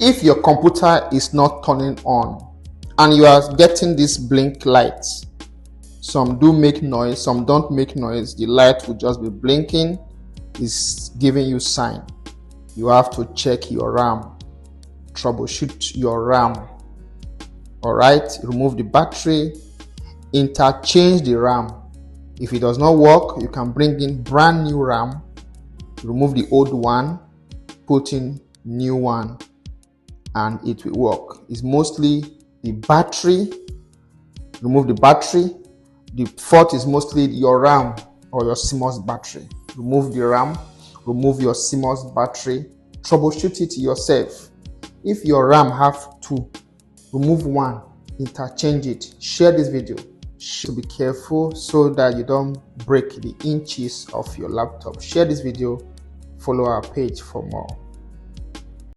If your computer is not turning on and you are getting these blink lights, some do make noise, some don't make noise, the light will just be blinking, is giving you sign. You have to check your RAM, troubleshoot your RAM. All right, remove the battery, interchange the RAM. If it does not work, you can bring in brand new RAM, remove the old one, put in new one, and it will work. It's mostly the battery. Remove the battery. The fault is mostly your RAM or your CMOS battery. Remove the RAM, remove your CMOS battery, troubleshoot it yourself. If your RAM have two, remove one, interchange it. Share this video. Be careful so that you don't break the inches of your laptop. Share this video, follow our page for more.